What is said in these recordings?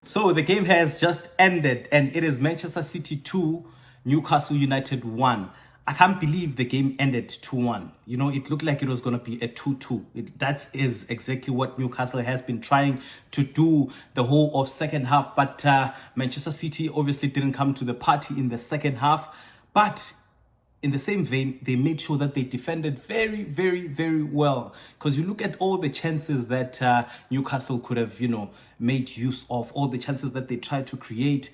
So the game has just ended and it is Manchester City 2, Newcastle United 1. I can't believe the game ended 2-1. You know, it looked like it was going to be a 2-2. That is exactly what Newcastle has been trying to do the whole of second half. But Manchester City obviously didn't come to the party in the second half. But in the same vein, they made sure that they defended very, very, very well. Because you look at all the chances that Newcastle could have, made use of, all the chances that they tried to create.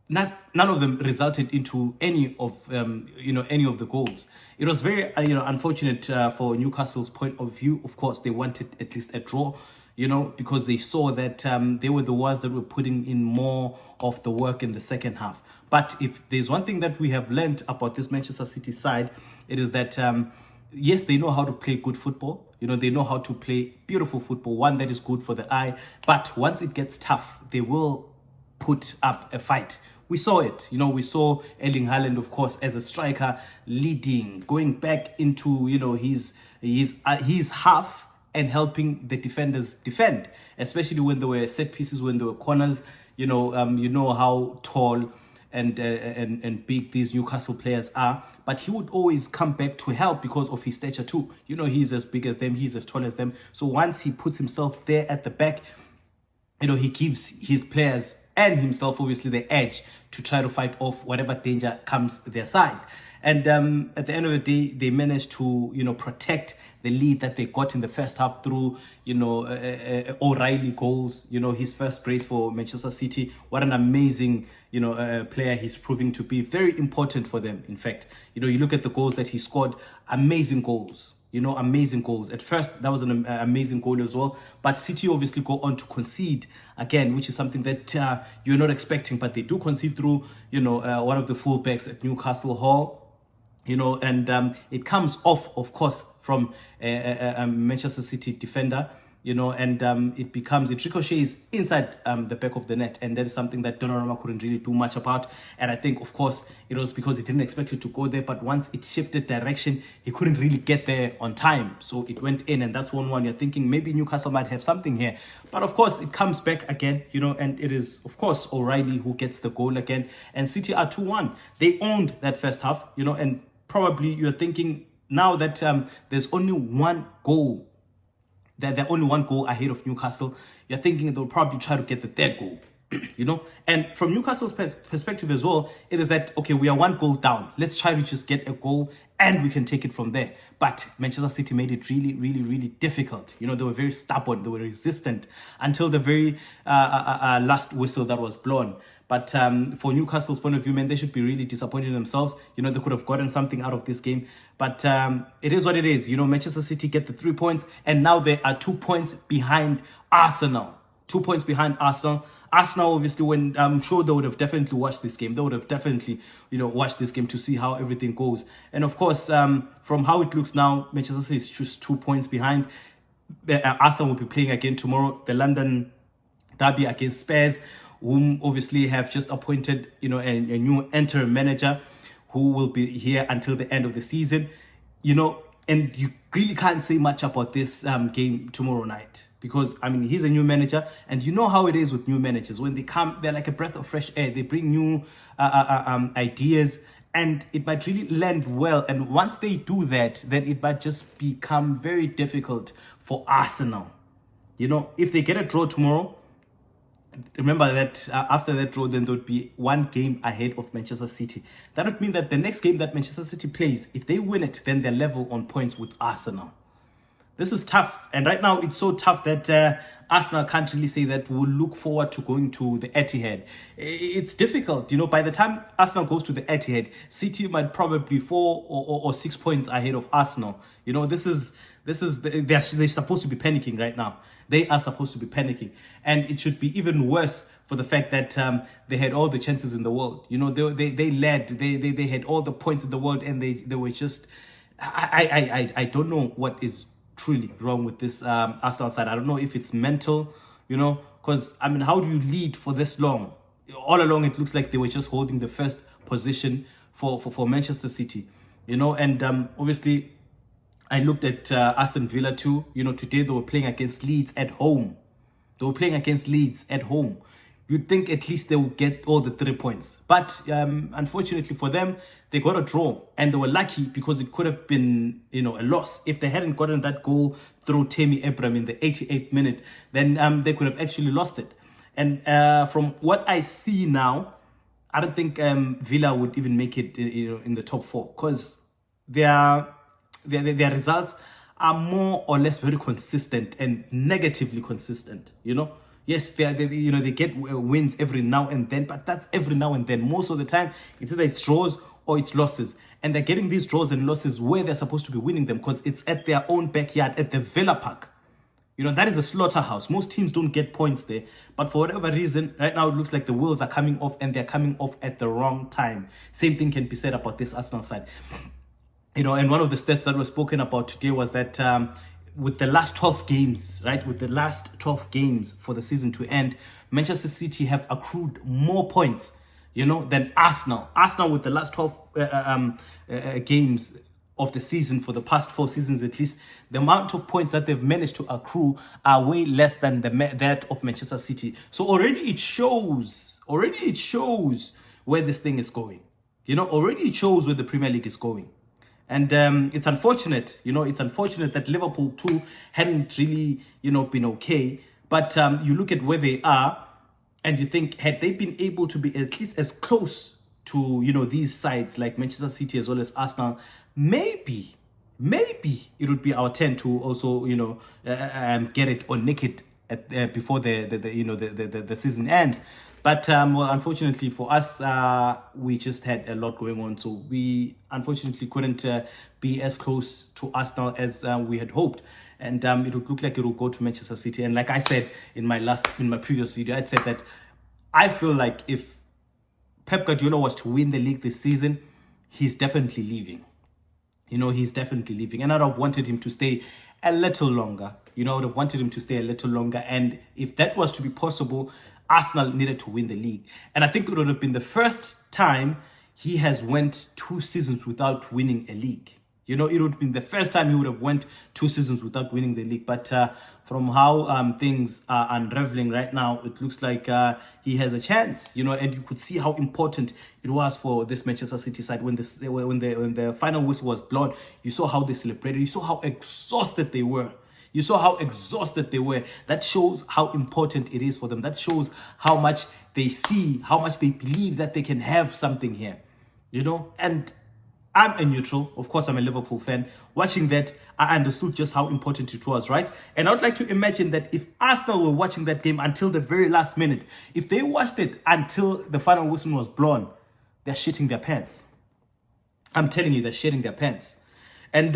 None of them resulted into any of any of the goals. It was very unfortunate for Newcastle's point of view. Of course, they wanted at least a draw, because they saw that they were the ones that were putting in more of the work in the second half. But if there's one thing that we have learned about this Manchester City side, it is that yes, they know how to play good football. They know how to play beautiful football, one that is good for the eye. But once it gets tough, they will put up a fight. We saw it. We saw Erling Haaland, of course, as a striker, leading, going back into his half and helping the defenders defend, especially when there were set pieces, when there were corners. You know how tall and big these Newcastle players are, but he would always come back to help because of his stature too. He's as big as them, he's as tall as them. So once he puts himself there at the back, he gives his players and himself obviously the edge to try to fight off whatever danger comes their side. And at the end of the day, they managed to protect the lead that they got in the first half through O'Reilly goals. His first brace for Manchester City. What an amazing player he's proving to be. Very important for them. In fact, you look at the goals that he scored. Amazing goals. Amazing goals. At first, that was an amazing goal as well. But City obviously go on to concede again, which is something that you're not expecting. But they do concede through, one of the fullbacks at Newcastle Hall. And it comes off, of course, from a Manchester City defender, and it ricochets inside the back of the net. And that is something that Donnarumma couldn't really do much about. And I think, of course, it was because he didn't expect it to go there. But once it shifted direction, he couldn't really get there on time. So it went in, and that's 1-1. You're thinking maybe Newcastle might have something here. But, of course, it comes back again, and it is, of course, O'Reilly who gets the goal again. And City are 2-1. They owned that first half, and probably you're thinking now that there's only one goal, that they're only one goal ahead of Newcastle, you're thinking they'll probably try to get the third goal, And from Newcastle's perspective as well, it is that, okay, we are one goal down. Let's try to just get a goal and we can take it from there. But Manchester City made it really, really, really difficult. They were very stubborn. They were resistant until the very last whistle that was blown. But for Newcastle's point of view, man, they should be really disappointed in themselves. They could have gotten something out of this game. But it is what it is. Manchester City get the 3 points. And now they are 2 points behind Arsenal. 2 points behind Arsenal. Arsenal, obviously, when I'm sure they would have definitely watched this game. They would have definitely, watched this game to see how everything goes. And of course, from how it looks now, Manchester City is just 2 points behind. Arsenal will be playing again tomorrow. The London derby against Spurs, whom obviously have just appointed, a new interim manager who will be here until the end of the season, and you really can't say much about this game tomorrow night because, he's a new manager, and you know how it is with new managers. When they come, they're like a breath of fresh air. They bring new ideas, and it might really land well. And once they do that, then it might just become very difficult for Arsenal. If they get a draw tomorrow, remember that after that draw, then there would be one game ahead of Manchester City. That would mean that the next game that Manchester City plays, if they win it, then they're level on points with Arsenal. This is tough. And right now, it's so tough that Arsenal can't really say that we'll look forward to going to the Etihad. It's difficult. You by the time Arsenal goes to the Etihad, City might probably be 4 or 6 points ahead of Arsenal. They're supposed to be panicking right now. They are supposed to be panicking. And it should be even worse for the fact that they had all the chances in the world. They led. They had all the points in the world, and they were just... I don't know what is truly wrong with this Arsenal side. I don't know if it's mental, because, how do you lead for this long? All along, it looks like they were just holding the first position for Manchester City, and obviously, I looked at Aston Villa too. Today they were playing against Leeds at home. you'd think at least they would get all the 3 points. But unfortunately for them, they got a draw, and they were lucky because it could have been, a loss. If they hadn't gotten that goal through Tammy Abraham in the 88th minute, then they could have actually lost it. And from what I see now, I don't think Villa would even make it, in the top 4, because their results are more or less very consistent and negatively consistent. Yes, they get wins every now and then, but that's every now and then. Most of the time, it's either it's draws or it's losses. And they're getting these draws and losses where they're supposed to be winning them, because it's at their own backyard, at the Villa Park. That is a slaughterhouse. Most teams don't get points there. But for whatever reason, right now it looks like the wheels are coming off, and they're coming off at the wrong time. Same thing can be said about this Arsenal side. And one of the stats that was spoken about today was that with the last 12 games, right, with the last 12 games for the season to end, Manchester City have accrued more points, than Arsenal. Arsenal with the last 12 games of the season, for the past 4 seasons at least, the amount of points that they've managed to accrue are way less than that of Manchester City. So already it shows where this thing is going. Already it shows where the Premier League is going. And it's unfortunate, it's unfortunate that Liverpool too hadn't really, been okay. But you look at where they are, and you think, had they been able to be at least as close to, these sides like Manchester City as well as Arsenal, maybe it would be our turn to also, get it or nick it before the season ends. But well, unfortunately for us, we just had a lot going on, so we unfortunately couldn't be as close to Arsenal as we had hoped. And it would look like it will go to Manchester City. And like I said in my previous video, I'd said that I feel like if Pep Guardiola was to win the league this season, he's definitely leaving. He's definitely leaving. And I'd have wanted him to stay a little longer. I would have wanted him to stay a little longer. And if that was to be possible, Arsenal needed to win the league. And I think it would have been the first time he has went 2 seasons without winning a league. It would have been the first time he would have went 2 seasons without winning the league. But from how things are unraveling right now, it looks like he has a chance. And you could see how important it was for this Manchester City side when the final whistle was blown. You saw how they celebrated. You saw how exhausted they were. That shows how important it is for them. That shows how much they see, how much they believe that they can have something here. And I'm a neutral. Of course, I'm a Liverpool fan. Watching that, I understood just how important it was, right? And I would like to imagine that if Arsenal were watching that game until the very last minute, if they watched it until the final whistle was blown, they're shitting their pants. I'm telling you, they're shitting their pants. And,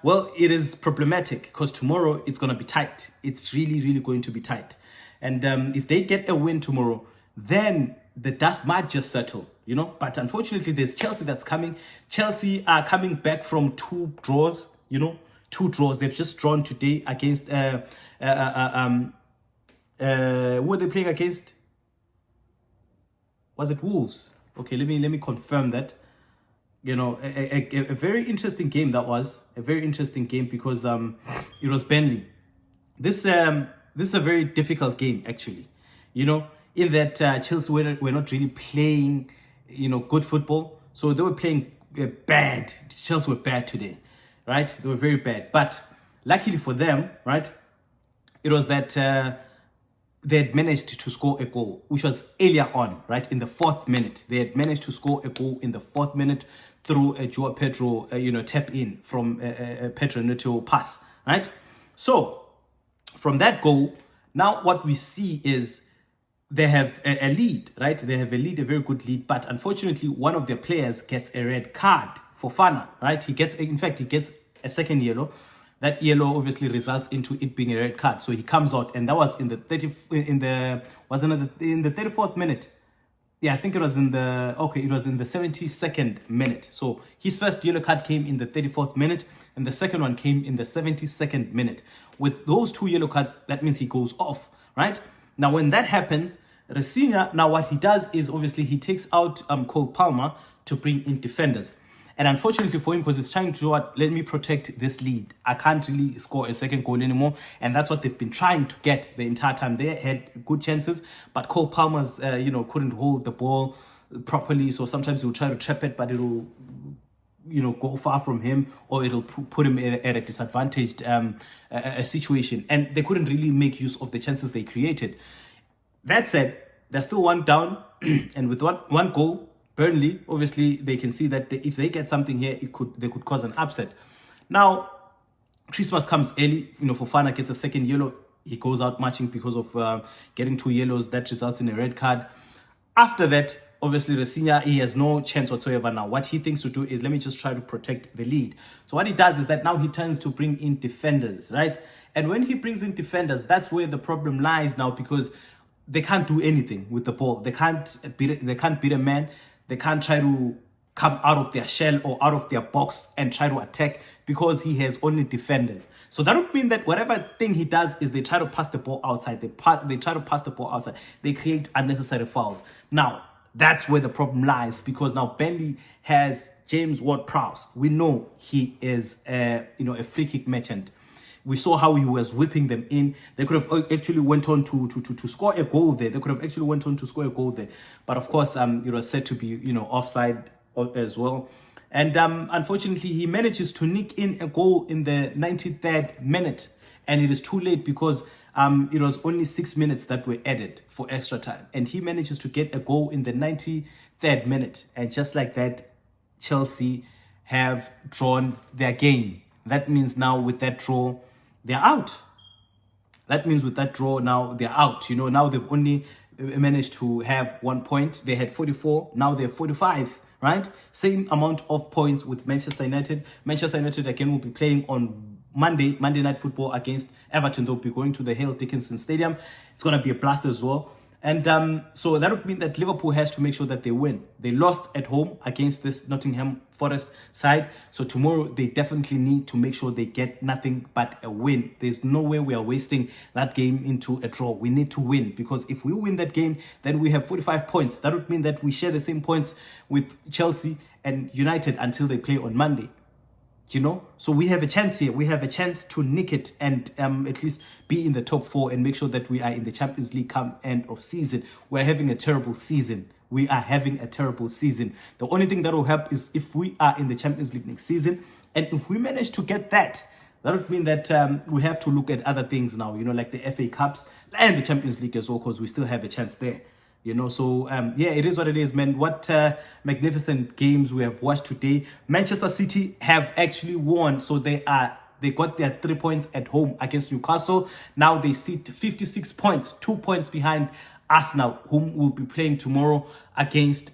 well, it is problematic because tomorrow it's going to be tight. It's really, really going to be tight. And if they get a win tomorrow, then the dust might just settle, But unfortunately, there's Chelsea that's coming. Chelsea are coming back from 2 draws, 2 draws. They've just drawn today against, who were they playing against? Was it Wolves? Okay, let me confirm that. A very interesting game that was. A very interesting game because it was Burnley. This is a very difficult game, actually. In that Chelsea were not really playing, good football. So they were playing bad. Chelsea were bad today, right? They were very bad. But luckily for them, right, it was that they had managed to score a goal, which was earlier on, right, in the 4th minute. They had managed to score a goal in the 4th minute through a Joao Pedro, tap in from a Pedro Neto pass, right? So from that goal, now what we see is they have a lead, right? They have a lead, a very good lead, but unfortunately, one of their players gets a red card for Fana, right? He gets a second yellow. That yellow obviously results into it being a red card, so he comes out, and that was in the 34th minute. Yeah, I think it was in the 72nd minute. So his first yellow card came in the 34th minute, and the second one came in the 72nd minute. With those 2 yellow cards, that means he goes off, right? Now, when that happens, Rafinha, now what he does is obviously he takes out Cole Palmer to bring in defenders. And unfortunately for him, because he's trying to do what, let me protect this lead. I can't really score a second goal anymore. And that's what they've been trying to get the entire time. They had good chances, but Cole Palmer's, couldn't hold the ball properly. So sometimes he'll try to trap it, but it'll, go far from him, or it'll put him at a disadvantaged a situation. And they couldn't really make use of the chances they created. That said, they're still one down, and with one goal, Burnley, obviously, they can see that if they get something here, they could cause an upset. Now, Christmas comes early. Fofana gets a second yellow. He goes out marching because of getting 2 yellows. That results in a red card. After that, obviously, Rosinya, he has no chance whatsoever now. What he thinks to do is, let me just try to protect the lead. So what he does is that now he turns to bring in defenders, right? And when he brings in defenders, that's where the problem lies now, because they can't do anything with the ball. They can't beat a man. They can't try to come out of their shell or out of their box and try to attack, because he has only defenders. So that would mean that whatever thing he does is they try to pass the ball outside. They try to pass the ball outside. They create unnecessary fouls. Now, that's where the problem lies, because now Burnley has James Ward-Prowse. We know he is a free kick merchant. We saw how he was whipping them in. They could have actually went on to score a goal there. They could have actually went on to score a goal there. But of course, it was said to be, offside as well. And unfortunately, he manages to nick in a goal in the 93rd minute. And it is too late, because it was only 6 minutes that were added for extra time. And he manages to get a goal in the 93rd minute. And just like that, Chelsea have drawn their game. That means now with that draw, they're out. That means with that draw, now they're out. Now they've only managed to have 1 point. They had 44. Now they're 45, right? Same amount of points with Manchester United. Manchester United, again, will be playing on Monday Night Football against Everton. They'll be going to the Hale Dickinson Stadium. It's going to be a blast as well. And so that would mean that Liverpool has to make sure that they win. They lost at home against this Nottingham Forest side. So tomorrow they definitely need to make sure they get nothing but a win. There's no way we are wasting that game into a draw. We need to win, because if we win that game, then we have 45 points. That would mean that we share the same points with Chelsea and United until they play on Monday. So we have a chance here. We have a chance to nick it and at least be in the top 4 and make sure that we are in the Champions League come end of season. We're having a terrible season. We are having a terrible season. The only thing that will help is if we are in the Champions League next season. And if we manage to get that, that would mean that we have to look at other things now, like the FA Cups and the Champions League as well, because we still have a chance there. So it is what it is, man. What magnificent games we have watched today. Manchester City have actually won, so they got their 3 points at home against Newcastle. Now they sit 56 points, 2 points behind Arsenal, whom will be playing tomorrow against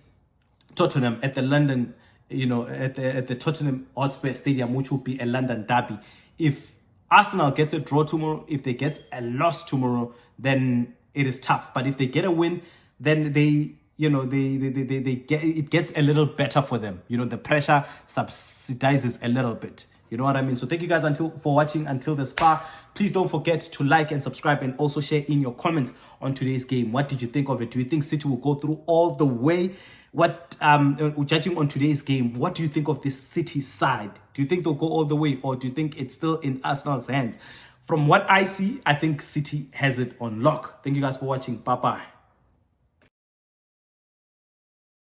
Tottenham at the London, at the Tottenham Hotspur Stadium, which will be a London derby. If Arsenal gets a draw tomorrow, if they get a loss tomorrow, then it is tough. But if they get a win, then they get, it gets a little better for them. The pressure subsidizes a little bit. You know what I mean? So thank you guys for watching until this far. Please don't forget to like and subscribe, and also share in your comments on today's game. What did you think of it? Do you think City will go through all the way? What judging on today's game, what do you think of this City side? Do you think they'll go all the way, or do you think it's still in Arsenal's hands? From what I see, I think City has it on lock. Thank you guys for watching. Bye-bye.